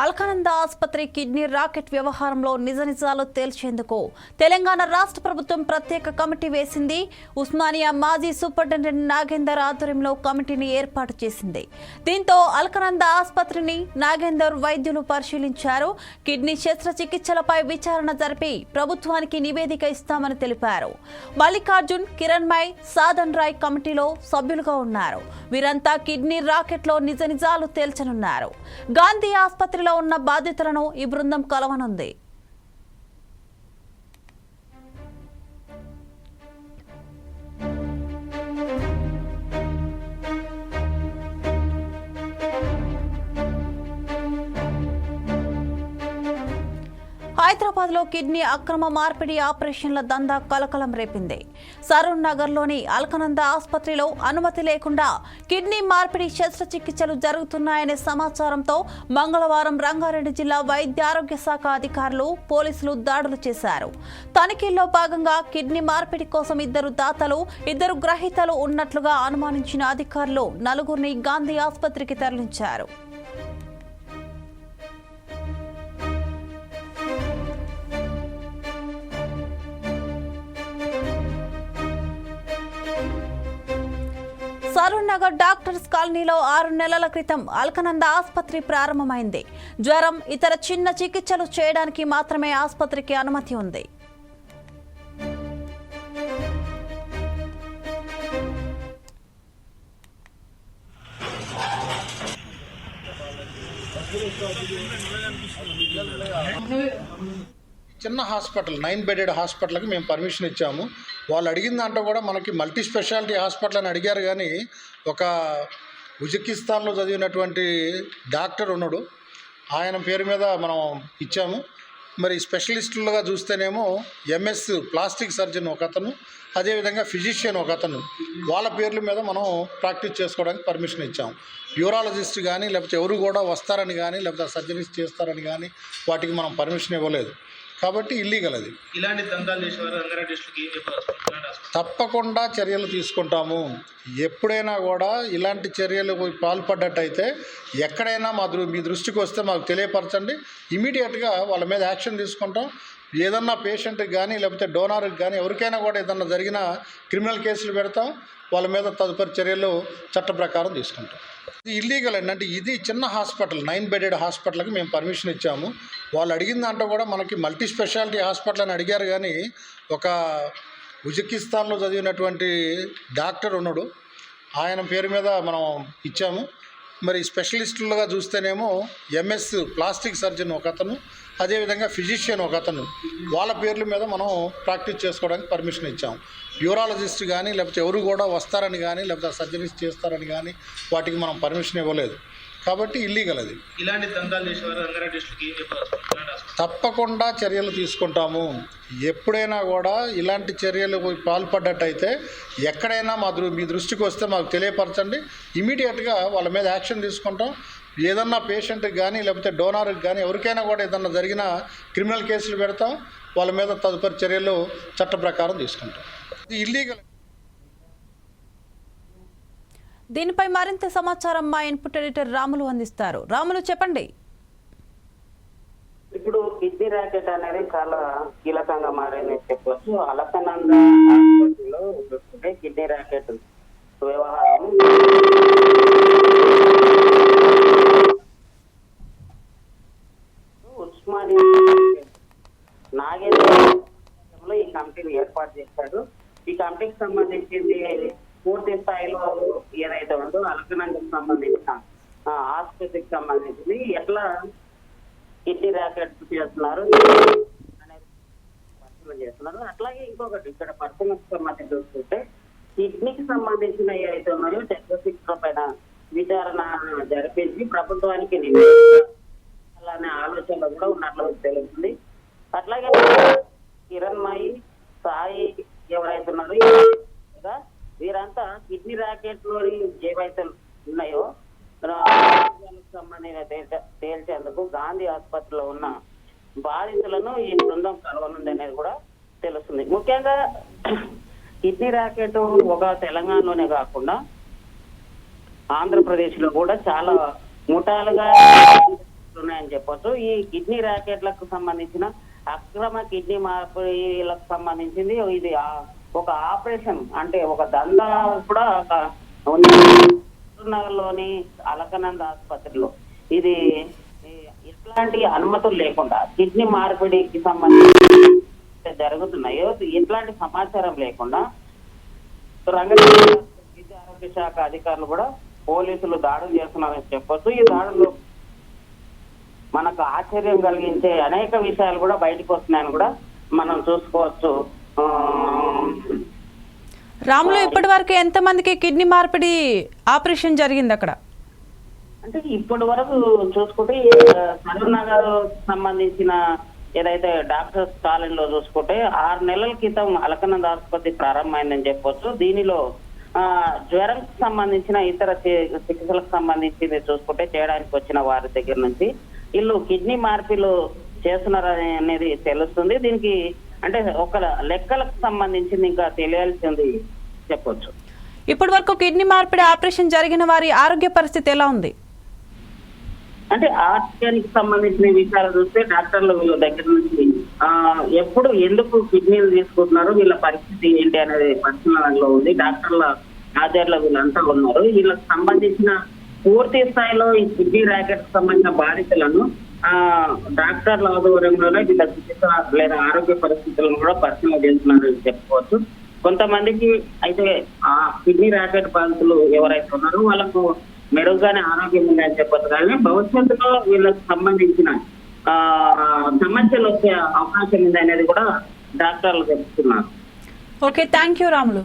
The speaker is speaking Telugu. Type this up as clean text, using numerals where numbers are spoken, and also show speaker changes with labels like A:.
A: అల్కనంద ఆసుపత్రి కిడ్నీ రాకెట్ వ్యవహారంలో నిజాలు తేల్చేందుకు తెలంగాణ రాష్ట్ర ప్రభుత్వం ప్రత్యేక కమిటీ వేసింది. ఉస్మానియా మాజీ సూపరింటెండెంట్ నాగేందర్ ఆధ్వర్యంలో కమిటీని ఏర్పాటు చేసింది. దీంతో అల్కనంద ఆసుపత్రిని నాగేందర్ వైద్యులు పరిశీలించారు. కిడ్నీ శస్త్రచికిత్సలపై విచారణ జరిపి ప్రభుత్వానికి నివేదిక ఇస్తామని తెలిపారు. మల్లికార్జున్, కిరణ్మయ్, సాధన్ రాయ్ కమిటీలో సభ్యులుగా ఉన్నారు. వీరంతా కిడ్నీ రాకెట్లో నిజాలు తేల్చనున్నారు. గాంధీ ఆసుపత్రిలో ఉన్న బాధితులను ఈ బృందం కలవనుంది. హైదరాబాద్ లో కిడ్నీ అక్రమ మార్పిడి ఆపరేషన్ల దందా కలకలం రేపింది. సరూర్ నగర్ లోని అల్కనంద ఆసుపత్రిలో అనుమతి లేకుండా కిడ్నీ మార్పిడి శస్త్రచికిత్సలు జరుగుతున్నాయనే సమాచారంతో మంగళవారం రంగారెడ్డి జిల్లా వైద్య ఆరోగ్య శాఖ అధికారులు, పోలీసులు దాడులు చేశారు. తనిఖీల్లో భాగంగా కిడ్నీ మార్పిడి కోసం 2 దాతలు, 2 గ్రహీతలు ఉన్నట్లుగా అనుమానించిన అధికారులు 4గురిని గాంధీ ఆసుపత్రికి తరలించారు. సరూర్ నగర్ డాక్టర్స్ కాలనీలో 6 నెలల క్రితం అల్కనంద ఆసుపత్రి ప్రారంభమైంది. జ్వరం, ఇతర చిన్న చికిత్సలు చేయడానికి మాత్రమే ఆసుపత్రికి అనుమతి ఉంది.
B: చిన్న హాస్పిటల్ 9 బెడెడ్ హాస్పిటల్కి మేము పర్మిషన్ ఇచ్చాము. వాళ్ళు అడిగిన దాంట్లో కూడా మనకి మల్టీ స్పెషాలిటీ హాస్పిటల్ అని అడిగారు, కానీ ఒక ఉజ్బెకిస్తాన్లో చదివినటువంటి డాక్టర్ ఉన్నాడు, ఆయన పేరు మీద మనం ఇచ్చాము. మరి స్పెషలిస్టులుగా చూస్తేనేమో ఎంఎస్ ప్లాస్టిక్ సర్జన్ ఒక అతను, అదేవిధంగా ఫిజిషియన్ ఒక అతను, వాళ్ళ పేర్ల మీద మనం ప్రాక్టీస్ చేసుకోవడానికి పర్మిషన్ ఇచ్చాము. యూరాలజిస్ట్ కానీ లేకపోతే ఎవరు కూడా వస్తారని కానీ లేకపోతే సర్జరీస్ చేస్తారని కానీ వాటికి మనం పర్మిషన్ ఇవ్వలేదు. కాబట్టి ఇల్లీగల్ అది.
C: ఇలాంటి దందాలు చేసేవారు రంగారెడ్డికి
B: తప్పకుండా చర్యలు తీసుకుంటాము. ఎప్పుడైనా కూడా ఇలాంటి చర్యలు పాల్పడ్డట్టయితే ఎక్కడైనా మీ దృష్టికి వస్తే మాకు తెలియపరచండి. ఇమీడియట్గా వాళ్ళ మీద యాక్షన్ తీసుకుంటాం. ఏదన్నా పేషెంట్కి కానీ లేకపోతే డోనార్కి కానీ ఎవరికైనా కూడా ఏదన్నా జరిగిన క్రిమినల్ కేసులు పెడతాం. వాళ్ళ మీద తదుపరి చర్యలు చట్ట ప్రకారం తీసుకుంటాం. ఇది ఇల్లీగల్ అండి. అంటే ఇది చిన్న హాస్పిటల్ 9 బెడెడ్ హాస్పిటల్కి మేము పర్మిషన్ ఇచ్చాము. వాళ్ళు అడిగిన దాంట్లో కూడా మనకి మల్టీ స్పెషాలిటీ హాస్పిటల్ అని అడిగారు, కానీ ఒక ఉజ్బెకిస్తాన్లో చదివినటువంటి డాక్టర్ ఉన్నాడు, ఆయన పేరు మీద మనం ఇచ్చాము. మరి స్పెషలిస్టులుగా చూస్తేనేమో ఎంఎస్ ప్లాస్టిక్ సర్జన్ ఒక అతను, అదేవిధంగా ఫిజిషియన్ ఒక అతను, వాళ్ళ పేర్ల మీద మనం ప్రాక్టీస్ చేసుకోవడానికి పర్మిషన్ ఇచ్చాము. యూరాలజిస్ట్ కానీ లేకపోతే ఎవరు కూడా వస్తారని కానీ లేకపోతే సర్జరీస్ చేస్తారని కానీ వాటికి మనం పర్మిషన్ ఇవ్వలేదు. కాబట్టి ఇల్లీగల్ అది.
C: ఇలాంటి దందాలు చేసేవారు రంగారెడ్డికి
B: తప్పకుండా చర్యలు తీసుకుంటాము. ఎప్పుడైనా కూడా ఇలాంటి చర్యలు పాల్పడ్డట్టయితే ఎక్కడైనా మీ దృష్టికి వస్తే మాకు తెలియపరచండి. ఇమీడియట్గా వాళ్ళ మీద యాక్షన్ తీసుకుంటాం. ఏదన్నా పేషెంట్కి కానీ లేకపోతే డోనార్కి కానీ ఎవరికైనా కూడా ఏదన్నా జరిగిన క్రిమినల్ కేసులు పెడతాం. వాళ్ళ మీద తదుపరి చర్యలు చట్ట ప్రకారం తీసుకుంటాం. ఇది ఇల్లీగల్.
A: దీనిపై మరింత సమాచారం మా ఇన్పుట్ ఎడిటర్ రాములు అందిస్తారు. రాములు, చెప్పండి.
D: ఇప్పుడు కిడ్నీ ర్యాకెట్ అనేది చాలా కీలకంగా మారింది చెప్పవచ్చు. అల్కనంద ఆసుపత్రిలో కిడ్నీ ర్యాకెట్ వ్యవహారం ఉస్మానియా నాగేంద్ర ఈ కమిటీని ఏర్పాటు చేశాడు. ఈ కమిటీకి సంబంధించింది పూర్తి స్థాయిలో ఏదైతే ఉందో అల్కనందకు సంబంధించిన ఆసుపత్రికి సంబంధించింది ఎట్లా కిడ్నీ ర్యాకెట్ చేస్తున్నారు అనేది పరిశీలన చేస్తున్నారు. అట్లాగే ఇంకొకటి ఇక్కడ పరిశీలనకు సంబంధించి చూస్తుంటే కిడ్నీకి సంబంధించిన ఏవైతే ఉన్నాయో టెక్నోసిక్స్ పైన విచారణ జరిపించి ప్రభుత్వానికి నివేదించాలనే ఆలోచనలో కూడా ఉన్నట్లు తెలుస్తుంది. అట్లాగే కిరణ్మయ్, సాయి ఎవరైతే ఉన్నారో వీరంతా కిడ్నీ ర్యాకెట్ లోని ఏవైతే ఉన్నాయో సంబంధించిన తేల్చేందుకు గాంధీ ఆసుపత్రిలో ఉన్న బాధితులను ఈ బృందం కలవనుంది అనేది కూడా తెలుస్తుంది. ముఖ్యంగా కిడ్నీ ర్యాకెట్ ఒక తెలంగాణలోనే కాకుండా ఆంధ్రప్రదేశ్ లో కూడా చాలా ముఠాలుగా ఉన్నాయని చెప్పొచ్చు. ఈ కిడ్నీ ర్యాకెట్లకు సంబంధించిన అక్రమ కిడ్నీ మార్పిడిలకు సంబంధించింది ఇది ఒక ఆపరేషన్, అంటే ఒక దందా కూడా నగర్లోని అలకనంద ఆసుపత్రిలో ఇది ఎట్లాంటి అనుమతులు లేకుండా కిడ్నీ మార్పిడికి సంబంధించి జరుగుతున్నాయో ఎట్లాంటి సమాచారం లేకుండా రంగారెడ్డి విద్యా ఆరోగ్య శాఖ అధికారులు కూడా పోలీసులు దాడులు చేస్తున్నారని చెప్పొచ్చు. ఈ దాడులు మనకు ఆశ్చర్యం కలిగించే అనేక విషయాలు కూడా బయటకు వస్తున్నాయని కూడా మనం చూసుకోవచ్చు.
A: రాములు, ఇప్పటి వరకు ఎంతమందికి కిడ్నీ మార్పిడి ఆపరేషన్ జరిగింది అక్కడ?
D: అంటే ఇప్పటి వరకు చూసుకుంటే సరూర్ నగర్ సంబంధించిన ఏదైతే డాక్టర్స్ కాలనీలో చూసుకుంటే 6 నెలల క్రితం అలకనంద ఆసుపత్రి ప్రారంభమైందని చెప్పొచ్చు. దీనిలో జ్వరం సంబంధించిన ఇతర చికిత్సలకు సంబంధించింది చూసుకుంటే చేయడానికి వచ్చిన వారి దగ్గర నుంచి వీళ్ళు కిడ్నీ మార్పిలు చేస్తున్నారు అనేది తెలుస్తుంది. దీనికి అంటే ఒక లెక్కలకు సంబంధించింది ఇంకా తెలియాల్సింది చెప్పొచ్చు.
A: ఇప్పటి వరకు కిడ్నీ మార్పిడి ఆపరేషన్ జరిగిన వారి ఆరోగ్య పరిస్థితి ఎలా ఉంది?
D: అంటే ఆరోగ్యానికి సంబంధించిన విషయాలు చూస్తే డాక్టర్లు వీళ్ళ దగ్గర నుంచి ఎప్పుడు ఎందుకు కిడ్నీలు తీసుకుంటున్నారు, వీళ్ళ పరిస్థితి ఏంటి అనేది పరిశీలనలో ఉంది. డాక్టర్ల హాజరులో వీళ్ళంతా ఉన్నారు. వీళ్ళకి సంబంధించిన పూర్తి స్థాయిలో ఈ కిడ్నీ ర్యాకెట్ సంబంధించిన బాధితులను డాక్టర్ల ఆధ్వర్యంలోనే వీళ్ళ చికిత్స లేదా ఆరోగ్య పరిస్థితులను కూడా పరిశీలన చేస్తున్నారని చెప్పుకోవచ్చు. కొంతమందికి అయితే ఆ కిడ్నీ ర్యాకెట్ బాధితులు ఎవరైతే ఉన్నారో వాళ్ళకు మెరుగ్గానే ఆరోగ్యం ఉందని చెప్పొచ్చు. కానీ భవిష్యత్తులో వీళ్ళకి సంబంధించిన సమస్యలు వచ్చే అవకాశం ఉంది అనేది కూడా డాక్టర్లు చెప్తున్నారు.
A: Okay, thank you Ramulu.